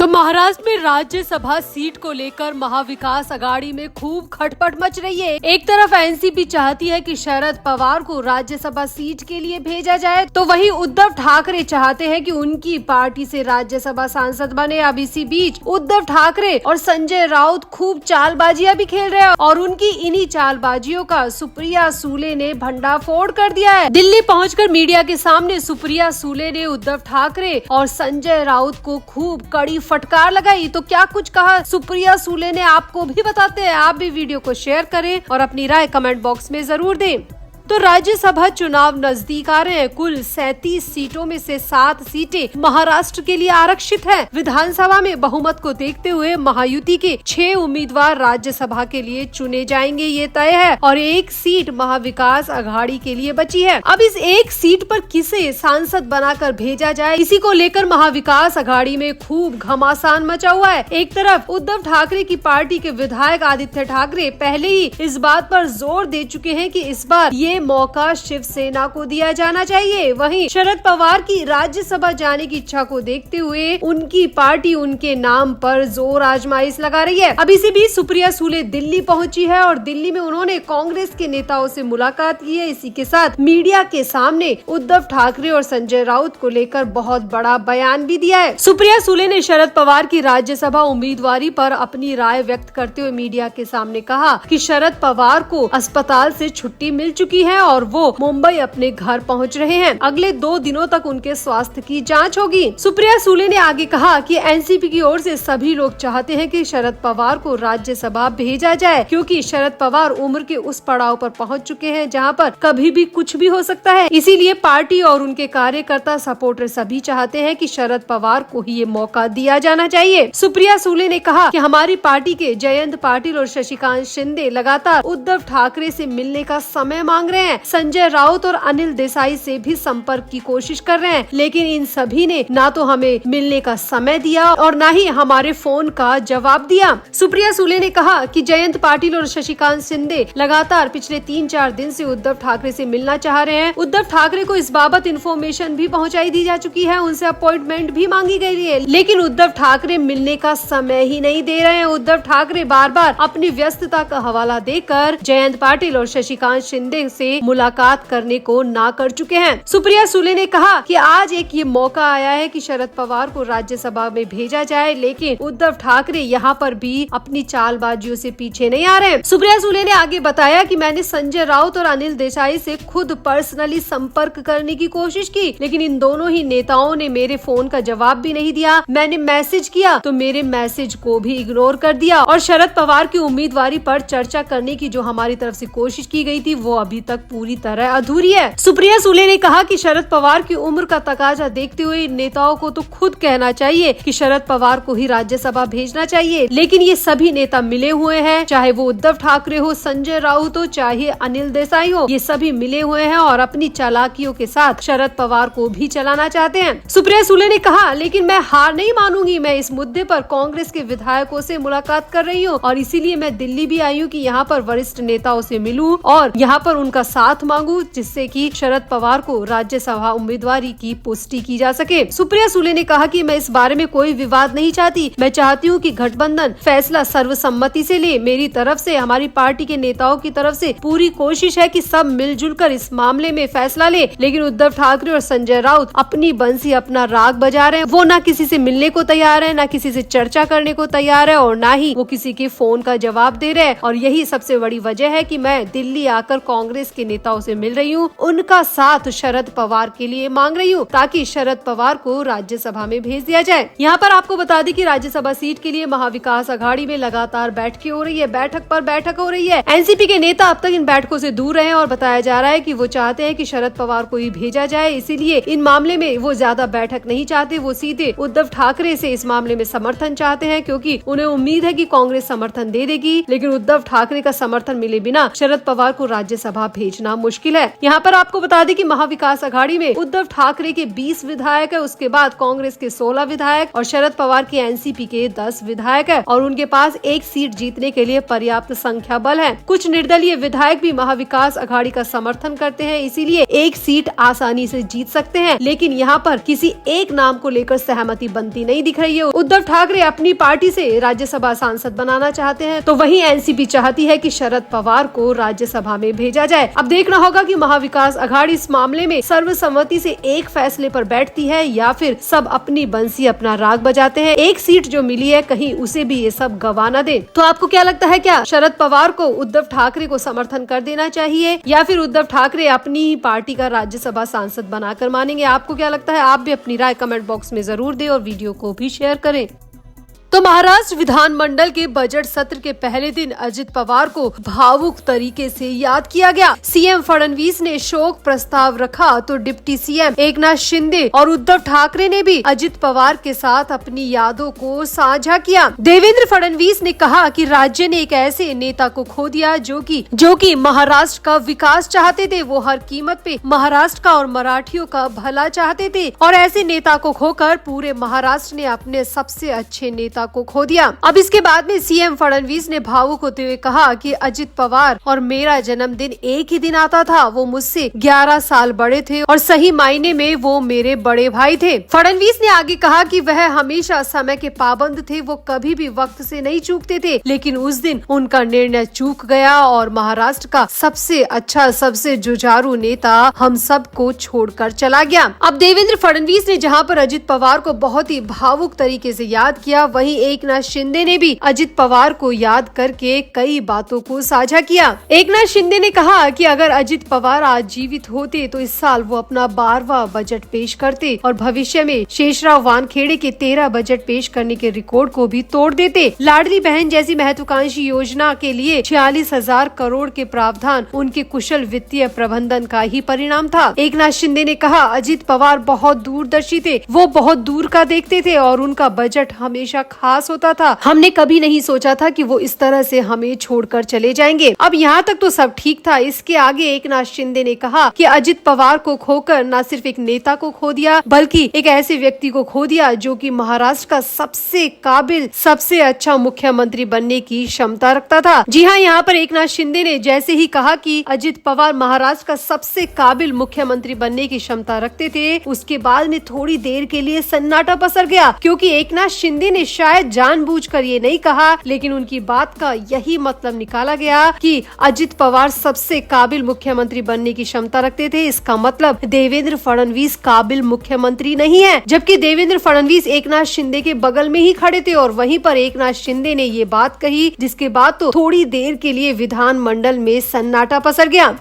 महाराष्ट्र में राज्यसभा सीट को लेकर महाविकास आघाड़ी में खूब खटपट मच रही है। एक तरफ एनसीपी चाहती है कि शरद पवार को राज्यसभा सीट के लिए भेजा जाए, तो वहीं उद्धव ठाकरे चाहते हैं कि उनकी पार्टी से राज्यसभा सांसद बने। अब इसी बीच उद्धव ठाकरे और संजय राउत खूब चालबाजियां भी खेल रहे हैं और उनकी इन्हीं चालबाजियों का सुप्रिया सूले ने भंडाफोड़ कर दिया है। दिल्ली पहुंचकर मीडिया के सामने सुप्रिया सूले ने उद्धव ठाकरे और संजय राउत को खूब कड़ी फटकार लगाई। तो क्या कुछ कहा सुप्रिया सूले ने, आपको भी बताते हैं। आप भी वीडियो को शेयर करें और अपनी राय कमेंट बॉक्स में जरूर दें। तो राज्यसभा चुनाव नजदीक आ रहे हैं। कुल 37 सीटों में से 7 सीटें महाराष्ट्र के लिए आरक्षित हैं। विधानसभा में बहुमत को देखते हुए महायुति के 6 उम्मीदवार राज्यसभा के लिए चुने जाएंगे, ये तय है, और 1 सीट महाविकास आघाड़ी के लिए बची है। अब इस 1 सीट पर किसे सांसद बनाकर भेजा जाए, इसी को लेकर महाविकास आघाड़ी में खूब घमासान मचा हुआ है। एक तरफ उद्धव ठाकरे की पार्टी के विधायक आदित्य ठाकरे पहले ही इस बात पर जोर दे चुके हैं कि इस बार ये मौका शिवसेना को दिया जाना चाहिए। वहीं शरद पवार की राज्यसभा जाने की इच्छा को देखते हुए उनकी पार्टी उनके नाम पर जोर आजमाइश लगा रही है। अब इसी बीच सुप्रिया सूले दिल्ली पहुंची है और दिल्ली में उन्होंने कांग्रेस के नेताओं से मुलाकात की है। इसी के साथ मीडिया के सामने उद्धव ठाकरे और संजय राउत को लेकर बहुत बड़ा बयान भी दिया है। सुप्रिया सूले ने शरद पवार की राज्यसभा उम्मीदवारी पर अपनी राय व्यक्त करते हुए मीडिया के सामने कहा कि शरद पवार को अस्पताल से छुट्टी मिल चुकी है और वो मुंबई अपने घर पहुंच रहे हैं। अगले 2 दिनों तक उनके स्वास्थ्य की जांच होगी। सुप्रिया सूले ने आगे कहा कि एनसीपी की ओर से सभी लोग चाहते हैं कि शरद पवार को राज्यसभा भेजा जाए, क्योंकि शरद पवार उम्र के उस पड़ाव पर पहुंच चुके हैं जहां पर कभी भी कुछ भी हो सकता है। इसीलिए पार्टी और उनके कार्यकर्ता सपोर्टर सभी चाहते हैं कि शरद पवार को ही ये मौका दिया जाना चाहिए। सुप्रिया सूले ने कहा कि हमारी पार्टी के जयंत पाटिल और शशिकांत शिंदे लगातार उद्धव ठाकरे से मिलने का समय मांग रहे हैं। संजय राउत और अनिल देसाई से भी संपर्क की कोशिश कर रहे हैं, लेकिन इन सभी ने ना तो हमें मिलने का समय दिया और ना ही हमारे फोन का जवाब दिया। सुप्रिया सूले ने कहा कि जयंत पाटिल और शशिकांत शिंदे लगातार पिछले 3-4 दिन से उद्धव ठाकरे से मिलना चाह रहे हैं। उद्धव ठाकरे को इस बाबत इन्फॉर्मेशन भी पहुंचाई दी जा चुकी है, उनसे अपॉइंटमेंट भी मांगी गई है, लेकिन उद्धव ठाकरे मिलने का समय ही नहीं दे रहे हैं। उद्धव ठाकरे बार बार अपनी व्यस्तता का हवाला देकर जयंत पाटिल और शशिकांत शिंदे से मुलाकात करने को ना कर चुके हैं। सुप्रिया सूले ने कहा कि आज एक ये मौका आया है कि शरद पवार को राज्यसभा में भेजा जाए, लेकिन उद्धव ठाकरे यहाँ पर भी अपनी चालबाजियों से पीछे नहीं आ रहे हैं। सुप्रिया सूले ने आगे बताया कि मैंने संजय राउत और अनिल देसाई से खुद पर्सनली संपर्क करने की कोशिश की, लेकिन इन दोनों ही नेताओं ने मेरे फोन का जवाब भी नहीं दिया। मैंने मैसेज किया तो मेरे मैसेज को भी इग्नोर कर दिया और शरद पवार की उम्मीदवारी पर चर्चा करने की जो हमारी तरफ से कोशिश की गई थी वो अभी तक पूरी तरह अधूरी है। सुप्रिया सूले ने कहा कि शरद पवार की उम्र का तकाजा देखते हुए नेताओं को तो खुद कहना चाहिए कि शरद पवार को ही राज्यसभा भेजना चाहिए, लेकिन ये सभी नेता मिले हुए हैं, चाहे वो उद्धव ठाकरे हो, संजय राउत हो, चाहे अनिल देसाई हो, ये सभी मिले हुए हैं और अपनी चालाकियों के साथ शरद पवार को भी चलाना चाहते हैं। सुप्रिया सूले ने कहा, लेकिन मैं हार नहीं मानूंगी। मैं इस मुद्दे पर कांग्रेस के विधायकों से मुलाकात कर रही हूँ और इसीलिए मैं दिल्ली भी आई हूँ कि यहाँ पर वरिष्ठ नेताओं से मिलूं और यहाँ पर उनका साथ मांगू, जिससे कि शरद पवार को राज्यसभा उम्मीदवारी की पुष्टि की जा सके। सुप्रिया सूले ने कहा कि मैं इस बारे में कोई विवाद नहीं चाहती। मैं चाहती हूँ कि गठबंधन फैसला सर्वसम्मति से ले। मेरी तरफ से, हमारी पार्टी के नेताओं की तरफ से पूरी कोशिश है कि सब मिलजुल कर इस मामले में फैसला ले, लेकिन उद्धव ठाकरे और संजय राउत अपनी बंसी अपना राग बजा रहे हैं। वो ना किसी से मिलने को तैयार है, ना किसी से चर्चा करने को तैयार है और ना ही वो किसी के फोन का जवाब दे रहे हैं। और यही सबसे बड़ी वजह है कि मैं दिल्ली आकर कांग्रेस के नेताओं से मिल रही हूँ, उनका साथ शरद पवार के लिए मांग रही हूँ, ताकि शरद पवार को राज्यसभा में भेज दिया जाए। यहाँ पर आपको बता दें कि राज्यसभा सीट के लिए महाविकास आघाड़ी में लगातार बैठकें हो रही है, बैठक पर बैठक हो रही है। एनसीपी के नेता अब तक इन बैठकों से दूर रहे और बताया जा रहा है कि वो चाहते हैं कि शरद पवार को ही भेजा जाए, इसीलिए इन मामले में वो ज्यादा बैठक नहीं चाहते। वो सीधे उद्धव ठाकरे से इस मामले में समर्थन चाहते हैं, क्योंकि उन्हें उम्मीद है कि कांग्रेस समर्थन दे देगी, लेकिन उद्धव ठाकरे का समर्थन मिले बिना शरद पवार को राज्यसभा भेजना मुश्किल है। यहाँ पर आपको बता दें कि महाविकास आघाड़ी में उद्धव ठाकरे के 20 विधायक है, उसके बाद कांग्रेस के 16 विधायक और शरद पवार के एनसीपी के 10 विधायक है और उनके पास एक सीट जीतने के लिए पर्याप्त संख्या बल है। कुछ निर्दलीय विधायक भी महाविकास आघाड़ी का समर्थन करते हैं, इसीलिए एक सीट आसानी से जीत सकते हैं। लेकिन यहाँ पर किसी एक नाम को लेकर सहमति बनती नहीं दिख रही है। उद्धव ठाकरे अपनी पार्टी से राज्यसभा सांसद बनाना चाहते हैं, तो वहीं एनसीपी चाहती है कि शरद पवार को राज्यसभा में भेजा जाए। अब देखना होगा कि महाविकास आघाड़ी इस मामले में सर्वसम्मति से एक फैसले पर बैठती है या फिर सब अपनी बंसी अपना राग बजाते हैं। एक सीट जो मिली है कहीं उसे भी ये सब गवा न दे। तो आपको क्या लगता है, क्या शरद पवार को उद्धव ठाकरे को समर्थन कर देना चाहिए या फिर उद्धव ठाकरे अपनी ही पार्टी का राज्यसभा सांसद बनाकर मानेंगे? आपको क्या लगता है? आप भी अपनी राय कमेंट बॉक्स में जरूर दें और वीडियो को भी शेयर करें। तो महाराष्ट्र विधानमंडल के बजट सत्र के पहले दिन अजित पवार को भावुक तरीके से याद किया गया। सीएम फडणवीस ने शोक प्रस्ताव रखा तो डिप्टी सीएम एकनाथ शिंदे और उद्धव ठाकरे ने भी अजित पवार के साथ अपनी यादों को साझा किया। देवेंद्र फडणवीस ने कहा कि राज्य ने एक ऐसे नेता को खो दिया जो कि महाराष्ट्र का विकास चाहते थे। वो हर कीमत पे महाराष्ट्र का और मराठियों का भला चाहते थे और ऐसे नेता को खोकर पूरे महाराष्ट्र ने अपने सबसे अच्छे नेता को खो दिया। अब इसके बाद में सीएम फडणवीस ने भावुक होते हुए कहा कि अजित पवार और मेरा जन्मदिन एक ही दिन आता था। वो मुझसे 11 साल बड़े थे और सही मायने में वो मेरे बड़े भाई थे। फडणवीस ने आगे कहा कि वह हमेशा समय के पाबंद थे, वो कभी भी वक्त से नहीं चूकते थे, लेकिन उस दिन उनका निर्णय चूक गया और महाराष्ट्र का सबसे अच्छा, सबसे जुझारू नेता हम सबको छोड़कर चला गया। अब देवेंद्र फडणवीस ने जहाँ पर अजित पवार को बहुत ही भावुक तरीके से याद किया, वहीं एकनाथ शिंदे ने भी अजित पवार को याद करके कई बातों को साझा किया। एकनाथ शिंदे ने कहा कि अगर अजित पवार आज जीवित होते तो इस साल वो अपना 12वां बजट पेश करते और भविष्य में शेषराव वानखेड़े के 13 बजट पेश करने के रिकॉर्ड को भी तोड़ देते। लाडली बहन जैसी महत्वाकांक्षी योजना के लिए 46,000 करोड़ के प्रावधान उनके कुशल वित्तीय प्रबंधन का ही परिणाम था। एकनाथ शिंदे ने कहा अजित पवार बहुत दूरदर्शी थे, वो बहुत दूर का देखते थे और उनका बजट हमेशा खास होता था। हमने कभी नहीं सोचा था कि वो इस तरह से हमें छोड़कर चले जाएंगे। अब यहाँ तक तो सब ठीक था। इसके आगे एकनाथ शिंदे ने कहा कि अजित पवार को खोकर न सिर्फ एक नेता को खो दिया बल्कि एक ऐसे व्यक्ति को खो दिया जो कि महाराष्ट्र का सबसे काबिल, सबसे अच्छा मुख्यमंत्री बनने की क्षमता रखता था। जी हाँ, यहाँ पर एकनाथ शिंदे ने जैसे ही कहा कि अजित पवार महाराष्ट्र का सबसे काबिल मुख्यमंत्री बनने की क्षमता रखते थे, उसके बाद में थोड़ी देर के लिए सन्नाटा पसर गया, क्योंकि एकनाथ शिंदे ने शायद जानबूझकर ये नहीं कहा, लेकिन उनकी बात का यही मतलब निकाला गया कि अजित पवार सबसे काबिल मुख्यमंत्री बनने की क्षमता रखते थे। इसका मतलब देवेंद्र फडणवीस काबिल मुख्यमंत्री नहीं है, जबकि देवेंद्र फडणवीस एकनाथ शिंदे के बगल में ही खड़े थे और वहीं पर एकनाथ शिंदे ने ये बात कही, जिसके बाद तो थोड़ी देर के लिए विधानमंडल में सन्नाटा पसर गया।